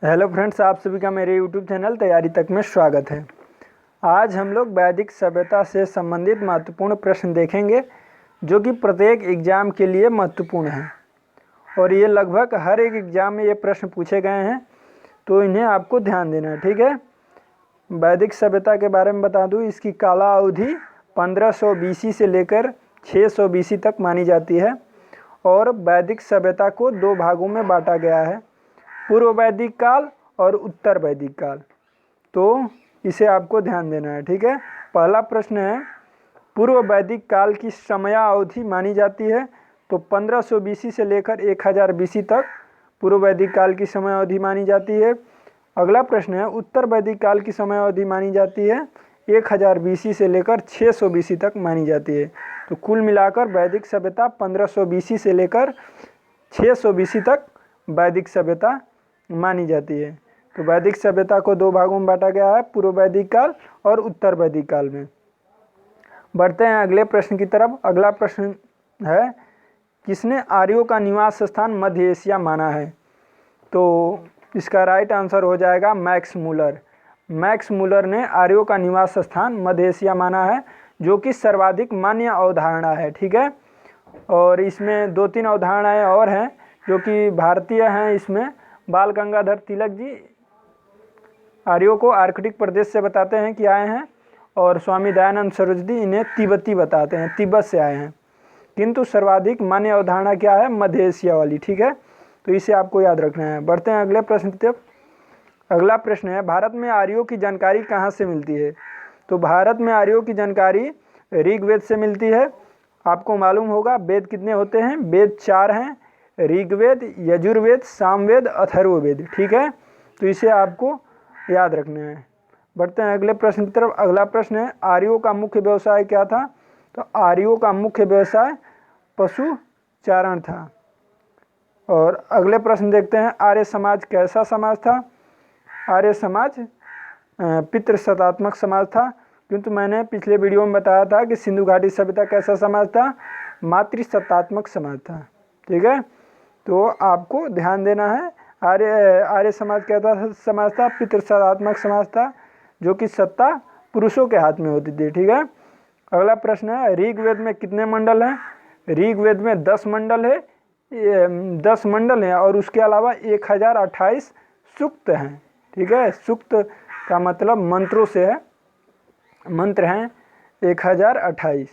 Hello friends, आप सभी का मेरे यूट्यूब चैनल तैयारी तक में स्वागत है। आज हम लोग वैदिक सभ्यता से संबंधित महत्वपूर्ण प्रश्न देखेंगे जो कि प्रत्येक एग्ज़ाम के लिए महत्वपूर्ण हैं और ये लगभग हर एक एग्ज़ाम में ये प्रश्न पूछे गए हैं, तो इन्हें आपको ध्यान देना है। ठीक है। वैदिक सभ्यता के बारे में बता दूँ, इसकी काला अवधि 1500 BC से लेकर 600 BC तक मानी जाती है और वैदिक सभ्यता को दो भागों में बांटा गया है, पूर्व वैदिक काल और उत्तर वैदिक काल। तो इसे आपको ध्यान देना है। ठीक है। पहला प्रश्न है, पूर्व वैदिक काल की समयावधि मानी जाती है तो 1500 BC से लेकर 1000 BC तक पूर्व वैदिक काल की समयावधि मानी जाती है। अगला प्रश्न है, उत्तर वैदिक काल की समयावधि मानी जाती है 1000 BC से लेकर 600 BC तक मानी जाती है। तो कुल मिलाकर वैदिक सभ्यता 1500 BC से लेकर 600 BC तक वैदिक सभ्यता मानी जाती है। तो वैदिक सभ्यता को दो भागों में बांटा गया है, पूर्व वैदिक काल और उत्तर वैदिक काल में। बढ़ते हैं अगले प्रश्न की तरफ। अगला प्रश्न है, किसने आर्यों का निवास स्थान मध्य एशिया माना है? तो इसका राइट आंसर हो जाएगा मैक्स मूलर। मैक्स मूलर ने आर्यों का निवास स्थान मध्य एशिया माना है, जो कि सर्वाधिक मान्य अवधारणा है। ठीक है। और इसमें दो तीन अवधारणाएं और हैं जो कि भारतीय हैं। इसमें बाल गंगाधर तिलक जी आर्यों को आर्कटिक प्रदेश से बताते हैं कि आए हैं, और स्वामी दयानंद सरस्वती इन्हें तिब्बती बताते हैं, तिब्बत से आए हैं। किंतु सर्वाधिक मान्य अवधारणा क्या है? मध्य एशिया वाली। ठीक है। तो इसे आपको याद रखना है। बढ़ते हैं अगले प्रश्न की तरफ। अगला प्रश्न है, भारत में आर्यों की जानकारी कहाँ से मिलती है? तो भारत में आर्यों की जानकारी ऋग्वेद से मिलती है। आपको मालूम होगा वेद कितने होते हैं? वेद 4 हैं, ऋग्वेद, यजुर्वेद, सामवेद, अथर्ववेद। ठीक है। तो इसे आपको याद रखना है। बढ़ते हैं अगले प्रश्न की तरफ। अगला प्रश्न है, आर्यों का मुख्य व्यवसाय क्या था? तो आर्यों का मुख्य व्यवसाय पशु चारण था। और अगले प्रश्न देखते हैं, आर्य समाज कैसा समाज था? आर्य समाज पितृसत्तात्मक समाज था, किंतु मैंने पिछले वीडियो में बताया था कि सिंधु घाटी सभ्यता कैसा समाज था? मातृसत्तात्मक समाज था। ठीक है। तो आपको ध्यान देना है, आर्य समाज कैसा समाज था? पितृसत्तात्मक समाज था, जो कि सत्ता पुरुषों के हाथ में होती थी। ठीक है। अगला प्रश्न है, ऋग्वेद में कितने मंडल हैं? ऋग्वेद में 10 मंडल है, 10 मंडल हैं और उसके अलावा 1028 सूक्त हैं। ठीक है। सूक्त का मतलब मंत्रों से है, मंत्र हैं 1028।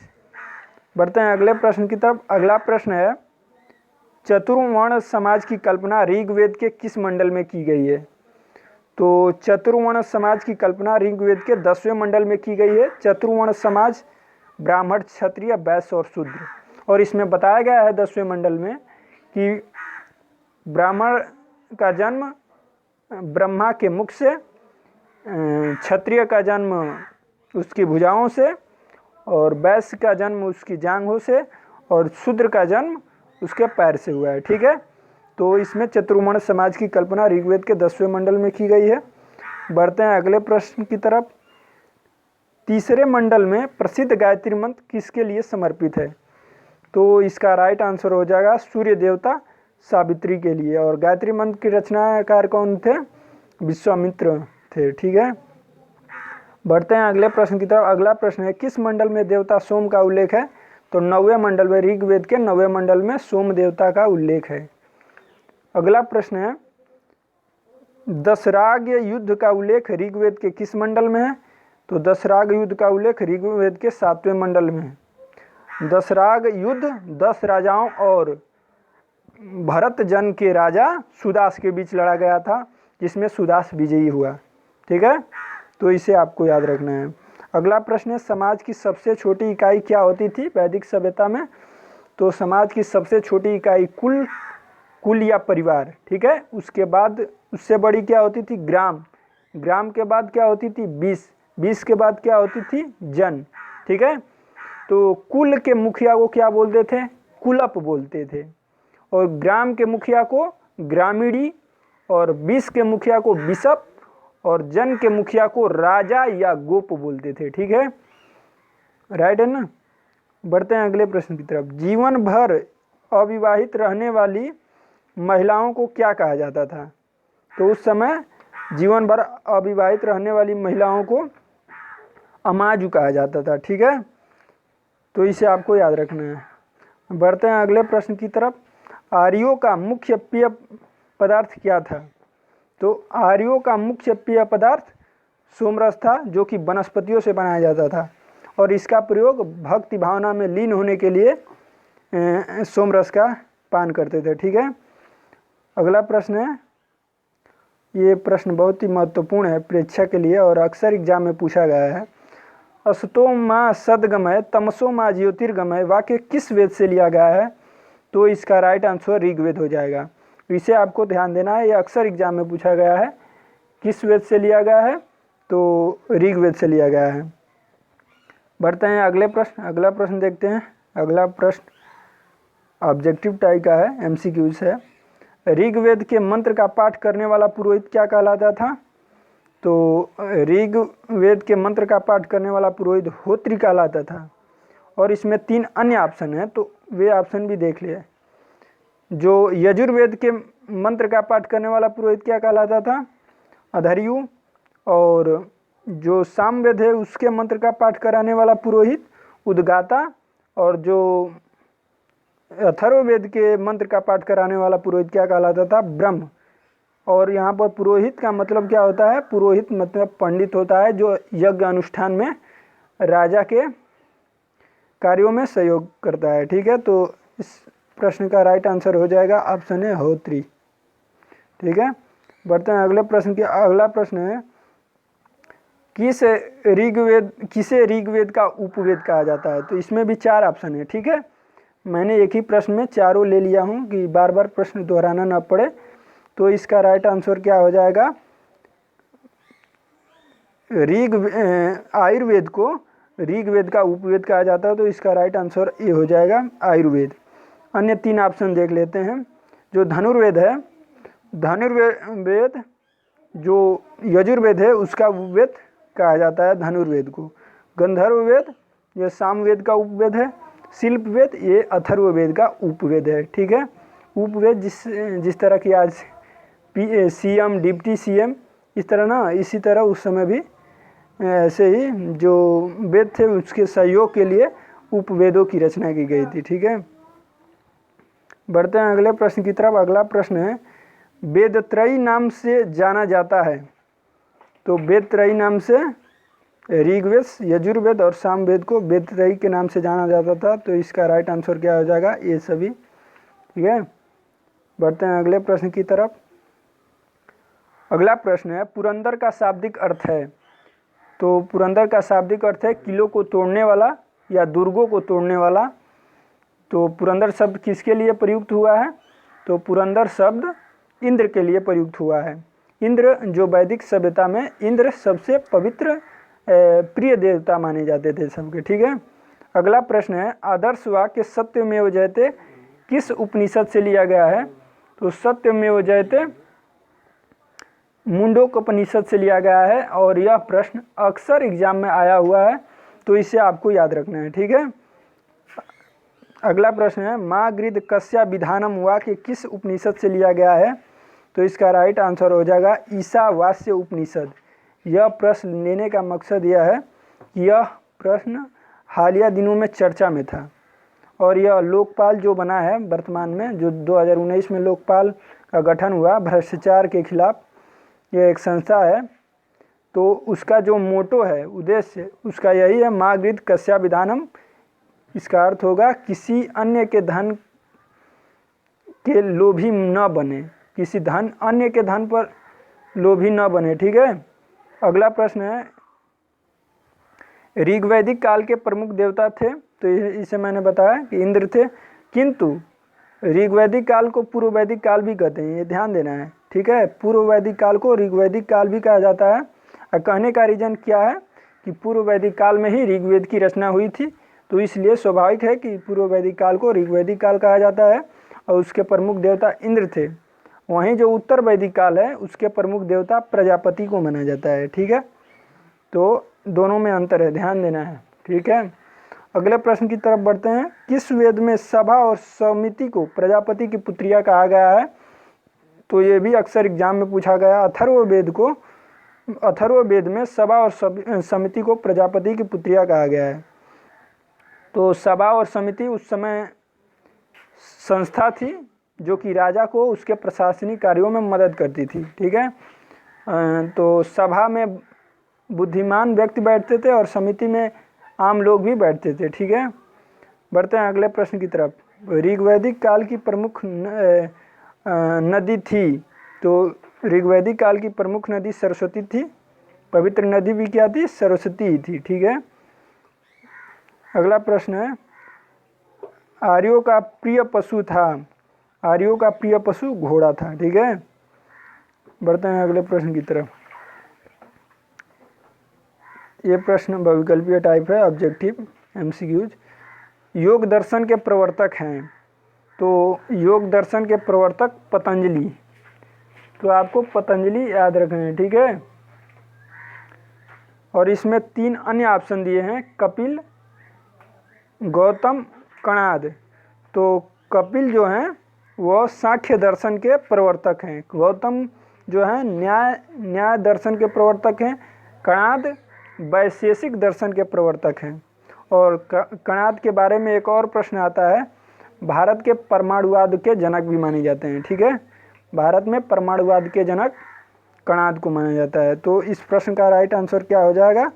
बढ़ते हैं अगले प्रश्न की तरफ। अगला प्रश्न है, चतुर्वर्ण समाज की कल्पना ऋग्वेद के किस मंडल में की गई है? तो चतुर्वर्ण समाज की कल्पना ऋग्वेद के 10वें मंडल में की गई है। चतुर्वर्ण समाज ब्राह्मण, क्षत्रिय, वैश्य और शूद्र। और इसमें बताया गया है 10वें मंडल में कि ब्राह्मण का जन्म ब्रह्मा के मुख से, क्षत्रिय का जन्म उसकी भुजाओं से, और वैश्य का जन्म उसकी जांघों से, और शूद्र का जन्म उसके पैर से हुआ है। ठीक है। तो इसमें चतुर्वर्ण समाज की कल्पना ऋग्वेद के 10वें मंडल में की गई है। बढ़ते हैं अगले प्रश्न की तरफ। तीसरे मंडल में प्रसिद्ध गायत्री मंत्र किसके लिए समर्पित है? तो इसका राइट आंसर हो जाएगा सूर्य देवता सावित्री के लिए। और गायत्री मंत्र की रचनाकार कौन थे? विश्वामित्र थे। ठीक है। बढ़ते हैं अगले प्रश्न की तरफ। अगला प्रश्न है, किस मंडल में देवता सोम का उल्लेख है? तो 9वें मंडल में, ऋग्वेद के 9वें मंडल में सोम देवता का उल्लेख है। अगला प्रश्न है, दशराग युद्ध का उल्लेख ऋग्वेद के किस मंडल में है? तो दशराग युद्ध का उल्लेख ऋग्वेद के 7वें मंडल में है। दशराग युद्ध 10 राजाओं और भरत जन के राजा सुदास के बीच लड़ा गया था, जिसमें सुदास विजयी हुआ। ठीक है। तो इसे आपको याद रखना है। अगला प्रश्न है, समाज की सबसे छोटी इकाई क्या होती थी वैदिक सभ्यता में? तो समाज की सबसे छोटी इकाई कुल या परिवार। ठीक है। उसके बाद उससे बड़ी क्या होती थी? ग्राम। ग्राम के बाद क्या होती थी? 20 के बाद क्या होती थी? जन। ठीक है। तो कुल के मुखिया को क्या बोलते थे? कुलप बोलते थे। और ग्राम के मुखिया को ग्रामीणी, और 20 के मुखिया को बिशप, और जन के मुखिया को राजा या गोप बोलते थे। ठीक है। राइट है ना। बढ़ते हैं अगले प्रश्न की तरफ। जीवन भर अविवाहित रहने वाली महिलाओं को क्या कहा जाता था? तो उस समय जीवन भर अविवाहित रहने वाली महिलाओं को अमाजु कहा जाता था। ठीक है, तो इसे आपको याद रखना है। बढ़ते हैं अगले प्रश्न की तरफ। आर्यों का मुख्य पेय पदार्थ क्या था? तो आर्यों का मुख्य पेय पदार्थ सोमरस था, जो कि वनस्पतियों से बनाया जाता था और इसका प्रयोग भक्ति भावना में लीन होने के लिए सोमरस का पान करते थे। ठीक है, अगला प्रश्न है, ये प्रश्न बहुत ही महत्वपूर्ण है परीक्षा के लिए और अक्सर एग्जाम में पूछा गया है। असतो माँ सदगमय तमसो माँ ज्योतिर्गमय वाक्य किस वेद से लिया गया है? तो इसका राइट आंसर ऋग्वेद हो जाएगा। इसे आपको ध्यान देना है, ये अक्सर एग्जाम में पूछा गया है। किस वेद से लिया गया है? तो ऋग्वेद से लिया गया है। बढ़ते हैं अगले प्रश्न। अगला प्रश्न देखते हैं। अगला प्रश्न ऑब्जेक्टिव टाइप का है, एमसीक्यूज है। ऋग्वेद के मंत्र का पाठ करने वाला पुरोहित क्या कहलाता था? तो ऋग्वेद के मंत्र का पाठ करने वाला पुरोहित होत्री कहलाता था। और इसमें 3 अन्य ऑप्शन हैं, तो वे ऑप्शन भी देख लिए। जो यजुर्वेद के मंत्र का पाठ करने वाला पुरोहित क्या कहलाता था? अधर्यु। और जो सामवेद है उसके मंत्र का पाठ कराने वाला पुरोहित उद्गाता। और जो अथर्ववेद के मंत्र का पाठ कराने वाला पुरोहित क्या कहलाता था? ब्रह्म। और यहाँ पर पुरोहित का मतलब क्या होता है? पुरोहित मतलब पंडित होता है, जो यज्ञ अनुष्ठान में राजा के कार्यों में सहयोग करता है। ठीक है, तो इस प्रश्न का राइट आंसर हो जाएगा ऑप्शन है होत्री। ठीक है, बढ़ते हैं अगले प्रश्न की। अगला प्रश्न है, किसे ऋग्वेद का उपवेद कहा जाता है? तो इसमें भी 4 ऑप्शन है। ठीक है, मैंने एक ही प्रश्न में चारों ले लिया हूँ कि बार बार प्रश्न दोहराना ना पड़े। तो इसका राइट आंसर क्या हो जाएगा? आयुर्वेद को ऋग्वेद का उपवेद कहा जाता है, तो इसका राइट आंसर ये हो जाएगा आयुर्वेद। अन्य 3 ऑप्शन देख लेते हैं। जो धनुर्वेद है, धनुर्वेद जो यजुर्वेद है उसका उपवेद कहा जाता है धनुर्वेद को। गंधर्ववेद ये सामवेद का उपवेद है। शिल्पवेद ये अथर्ववेद का उपवेद है। ठीक है, उपवेद जिस तरह की आज सीएम डिप्टी सीएम इस तरह ना, इसी तरह उस समय भी ऐसे ही जो वेद थे उसके सहयोग के लिए उपवेदों की रचना की गई थी। ठीक है, बढ़ते हैं अगले प्रश्न की तरफ। अगला प्रश्न है, वेदत्रयी नाम से जाना जाता है। तो वेदत्रयी नाम से ऋग्वेद, यजुर्वेद और सामवेद को वेदत्रयी के नाम से जाना जाता था। तो इसका राइट आंसर क्या हो जाएगा? ये सभी। ठीक है, बढ़ते हैं अगले प्रश्न की तरफ। अगला प्रश्न है, पुरंदर का शाब्दिक अर्थ है। तो पुरंदर का शाब्दिक अर्थ है किलों को तोड़ने वाला या दुर्गों को तोड़ने वाला। तो पुरंदर शब्द किसके लिए प्रयुक्त हुआ है? तो पुरंदर शब्द इंद्र के लिए प्रयुक्त हुआ है। इंद्र, जो वैदिक सभ्यता में इंद्र सबसे पवित्र प्रिय देवता माने जाते थे सबके। ठीक है, अगला प्रश्न है, आदर्श वाक्य सत्यमेव जयते किस उपनिषद से लिया गया है? तो सत्यमेव जयते मुंडकोपनिषद से लिया गया है और यह प्रश्न अक्सर एग्जाम में आया हुआ है, तो इसे आपको याद रखना है। ठीक है, अगला प्रश्न है, माँ गृध कस्या विधानम वाक्य किस उपनिषद से लिया गया है? तो इसका राइट आंसर हो जाएगा ईशावास्य उपनिषद। यह प्रश्न लेने का मकसद यह है कि यह प्रश्न हालिया दिनों में चर्चा में था और यह लोकपाल जो बना है वर्तमान में, जो 2019 में लोकपाल का गठन हुआ भ्रष्टाचार के खिलाफ, यह एक संस्था है। तो उसका जो मोटो है, उद्देश्य उसका यही है, माँ गृध कस्या विधानम। इसका अर्थ होगा किसी अन्य के धन के लोभी न बने, किसी अन्य के धन पर लोभी न बने। ठीक है, अगला प्रश्न है, ऋग्वैदिक काल के प्रमुख देवता थे। तो इसे मैंने बताया कि इंद्र थे, किंतु ऋग्वैदिक काल को पूर्व वैदिक काल भी कहते हैं, ये ध्यान देना है। ठीक है, पूर्व वैदिक काल को ऋग्वैदिक काल भी कहा जाता है। और कहने का रीजन क्या है कि पूर्व वैदिक काल में ही ऋग्वेद की रचना हुई थी, तो इसलिए स्वाभाविक है कि पूर्व वैदिक काल को ऋग्वैदिक काल कहा जाता है और उसके प्रमुख देवता इंद्र थे। वहीं जो उत्तर वैदिक काल है उसके प्रमुख देवता प्रजापति को माना जाता है। ठीक है, तो दोनों में अंतर है, ध्यान देना है। ठीक है, अगले प्रश्न की तरफ बढ़ते हैं। किस वेद में सभा और समिति को प्रजापति की पुत्रिया कहा गया है? तो ये भी अक्सर एग्जाम में पूछा गया। अथर्ववेद में सभा और समिति को प्रजापति की पुत्रिया कहा गया है। तो सभा और समिति उस समय संस्था थी जो कि राजा को उसके प्रशासनिक कार्यों में मदद करती थी। ठीक है, तो सभा में बुद्धिमान व्यक्ति बैठते थे और समिति में आम लोग भी बैठते थे। ठीक है, बढ़ते हैं अगले प्रश्न की तरफ। ऋग्वैदिक काल की प्रमुख नदी थी, तो ऋग्वैदिक काल की प्रमुख नदी सरस्वती थी। पवित्र नदी भी क्या थी? सरस्वती ही थी। ठीक है, अगला प्रश्न है, आर्यों का प्रिय पशु था। आर्यों का प्रिय पशु घोड़ा था। ठीक है, बढ़ते हैं अगले प्रश्न की तरफ। ये प्रश्न बहुविकल्पीय टाइप है, ऑब्जेक्टिव एमसीक्यूज। योग दर्शन के प्रवर्तक हैं, तो योग दर्शन के प्रवर्तक पतंजलि। तो आपको पतंजलि याद रखना है। ठीक है, और इसमें 3 अन्य ऑप्शन दिए हैं, कपिल, गौतम, कणाद। तो कपिल जो हैं वो सांख्य दर्शन के प्रवर्तक हैं, गौतम जो है न्याय दर्शन के प्रवर्तक हैं, कणाद वैशेषिक दर्शन के प्रवर्तक हैं। और कणाद के बारे में एक और प्रश्न आता है, भारत के परमाणुवाद के जनक भी माने जाते हैं। ठीक है, भारत में परमाणुवाद के जनक कणाद को माना जाता है। तो इस प्रश्न का राइट आंसर क्या हो जाएगा?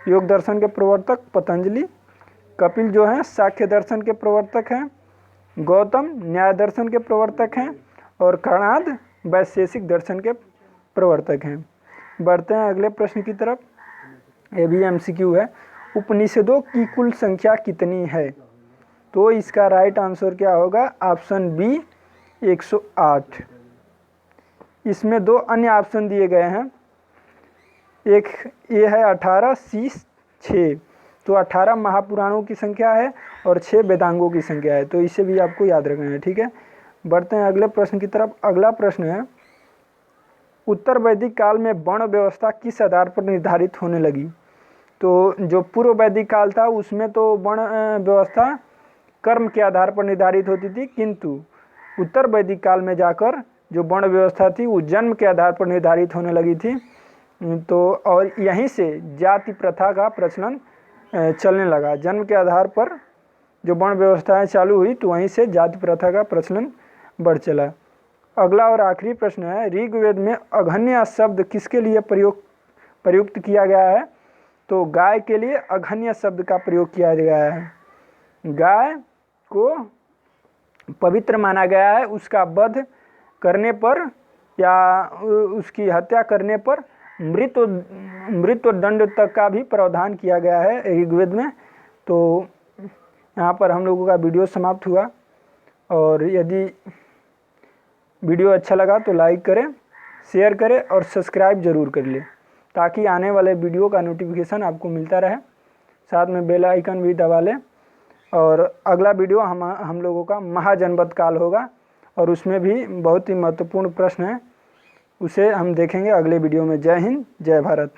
योग दर्शन के प्रवर्तक पतंजलि, कपिल जो हैं सांख्य दर्शन के प्रवर्तक हैं, गौतम न्याय दर्शन के प्रवर्तक हैं, और कणाद वैशेषिक दर्शन के प्रवर्तक हैं। बढ़ते हैं अगले प्रश्न की तरफ। ये भी एमसीक्यू है, उपनिषदों की कुल संख्या कितनी है? तो इसका राइट आंसर क्या होगा? Option B 108। इसमें 2 अन्य ऑप्शन दिए गए हैं, एक ये है 18, सी 6। तो 18 महापुराणों की संख्या है और 6 वेदांगों की संख्या है, तो इसे भी आपको याद रखना है। ठीक है, बढ़ते हैं अगले प्रश्न की तरफ। अगला प्रश्न है, उत्तर वैदिक काल में वर्ण व्यवस्था किस आधार पर निर्धारित होने लगी? तो जो पूर्व वैदिक काल था उसमें तो वर्ण व्यवस्था कर्म के आधार पर निर्धारित होती थी, किंतु उत्तर वैदिक काल में जाकर जो वर्ण व्यवस्था थी वो जन्म के आधार पर निर्धारित होने लगी थी। तो और यहीं से जाति प्रथा का प्रचलन चलने लगा। जन्म के आधार पर जो वर्ण व्यवस्थाएं चालू हुई तो वहीं से जाति प्रथा का प्रचलन बढ़ चला। अगला और आखिरी प्रश्न है, ऋग्वेद में अघन्य शब्द किसके लिए प्रयुक्त किया गया है? तो गाय के लिए अघन्य शब्द का प्रयोग किया गया है। गाय को पवित्र माना गया है, उसका वध करने पर या उसकी हत्या करने पर मृत्यु दंड तक का भी प्रावधान किया गया है ऋग्वेद में। तो यहाँ पर हम लोगों का वीडियो समाप्त हुआ, और यदि वीडियो अच्छा लगा तो लाइक करें, शेयर करें और सब्सक्राइब ज़रूर कर लें, ताकि आने वाले वीडियो का नोटिफिकेशन आपको मिलता रहे। साथ में बेल आइकन भी दबा लें। और अगला वीडियो हम लोगों का महाजनपद काल होगा, और उसमें भी बहुत ही महत्वपूर्ण प्रश्न है, उसे हम देखेंगे अगले वीडियो में। जय हिंद, जय भारत।